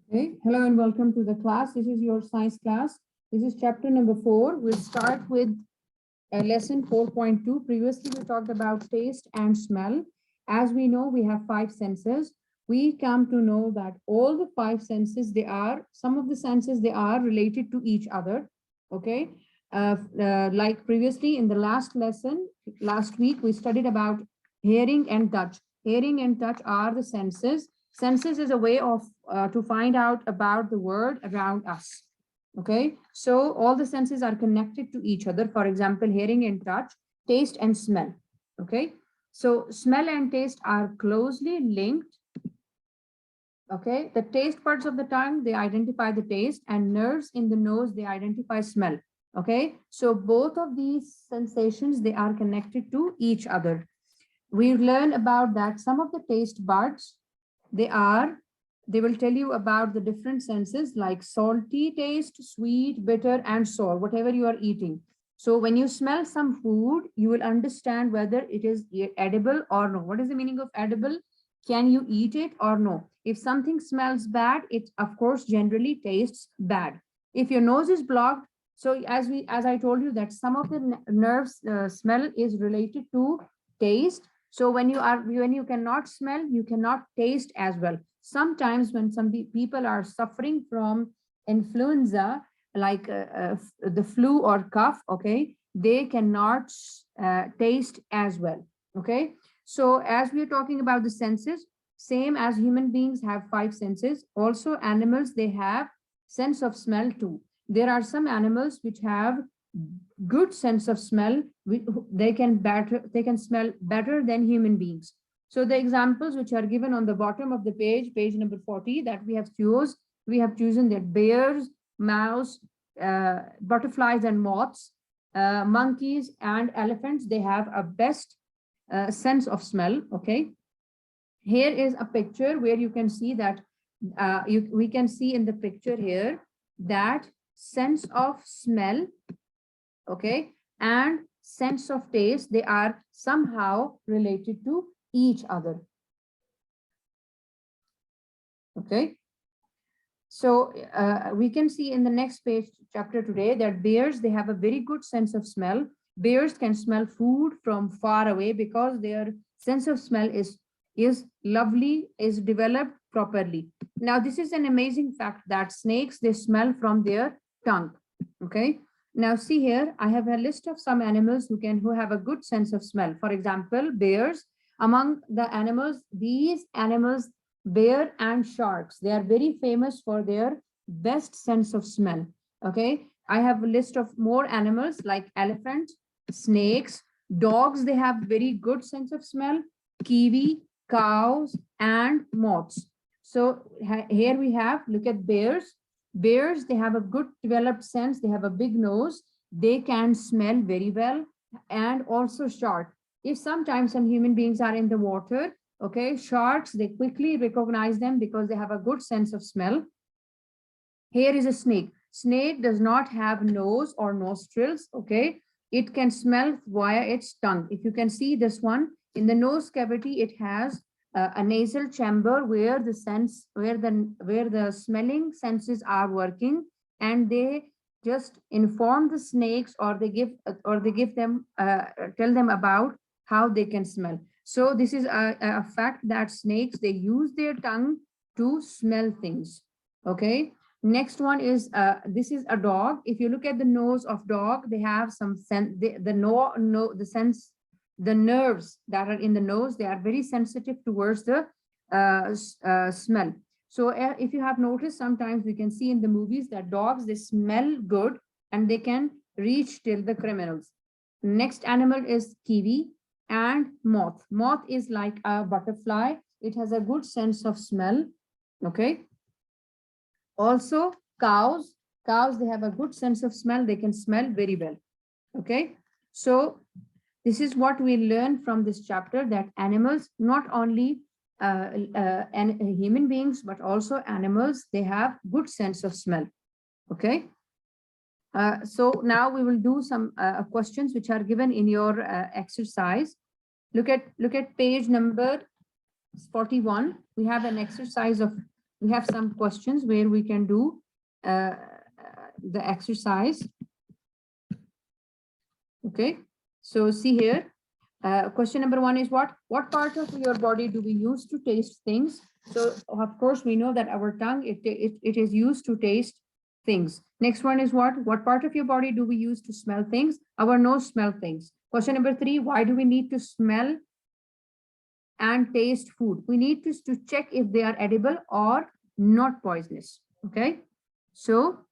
Okay, hello and welcome to the class. This is your science class. This is chapter number 4. We'll start with lesson 4.2. Previously, we talked about taste and smell. As we know, we have 5 senses. We come to know that all the 5 senses, some of the senses, they are related to each other. Okay, like previously in the last lesson, last week, we studied about hearing and touch. Hearing and touch are the senses. Senses is a way of to find out about the world around us. Okay, so all the senses are connected to each other. For example, hearing and touch, taste and smell. Okay, so smell and taste are closely linked. Okay, the taste parts of the tongue, they identify the taste, and nerves in the nose, they identify smell. Okay, so both of these sensations, they are connected to each other. We learn about that some of the taste buds, they will tell you about the different senses like salty taste, sweet, bitter, and sour, whatever you are eating. So when you smell some food, you will understand whether it is edible or no. What is the meaning of edible? Can you eat it or no? If something smells bad, it of course generally tastes bad. If your nose is blocked, so as I told you that some of the nerves smell is related to taste. So when you cannot smell, you cannot taste as well. Sometimes when some people are suffering from influenza, like the flu or cough, okay, they cannot taste as well. Okay, so as we are talking about the senses, same as human beings have 5 senses, also animals, they have sense of smell too. There are some animals which have good sense of smell. They can smell better than human beings. So the examples which are given on the bottom of the page number 40, that we have chosen that bears, mouse, butterflies and moths, monkeys and elephants, they have a best sense of smell. Okay, here is a picture where you can see that we can see in the picture here that sense of smell, okay, and sense of taste, they are somehow related to each other. Okay, so we can see in the next page chapter today that bears, they have a very good sense of smell. Bears can smell food from far away because their sense of smell is lovely, is developed properly. Now this is an amazing fact that snakes, they smell from their tongue. Okay, now see here, I have a list of some animals who have a good sense of smell. For example, bears. Among the animals, these animals, bear and sharks, they are very famous for their best sense of smell. Okay, I have a list of more animals like elephant, snakes, dogs, they have very good sense of smell, kiwi, cows, and moths. So here we have, look at bears. Bears, they have a good developed sense, they have a big nose, they can smell very well, and also shark. If sometimes some human beings are in the water, okay, sharks, they quickly recognize them because they have a good sense of smell. Here is a snake. Snake does not have nose or nostrils, okay. It can smell via its tongue. If you can see this one, in the nose cavity, it has a nasal chamber where the smelling senses are working, and they just inform the snakes, or they give them tell them about how they can smell. So this is a fact that snakes, they use their tongue to smell things. Okay, next one is this is a dog. If you look at the nose of dog, they have some sense, the nerves that are in the nose, they are very sensitive towards the smell. So if you have noticed, sometimes we can see in the movies that dogs, they smell good and they can reach till the criminals. Next animal is kiwi and moth. Moth is like a butterfly. It has a good sense of smell. Okay. Also cows, they have a good sense of smell. They can smell very well. Okay. So this is what we learn from this chapter, that animals, not only human beings, but also animals, they have good sense of smell. Okay. So now we will do some questions which are given in your exercise. Look at page number 41. We have an exercise of we have some questions where we can do the exercise. Okay, so see here. Question number 1 is what part of your body do we use to taste things? So of course we know that our tongue, it is used to taste things. Next one is what part of your body do we use to smell things? Our nose smell things. Question number 3, why do we need to smell and taste food? We need to check if they are edible or not poisonous. Okay, so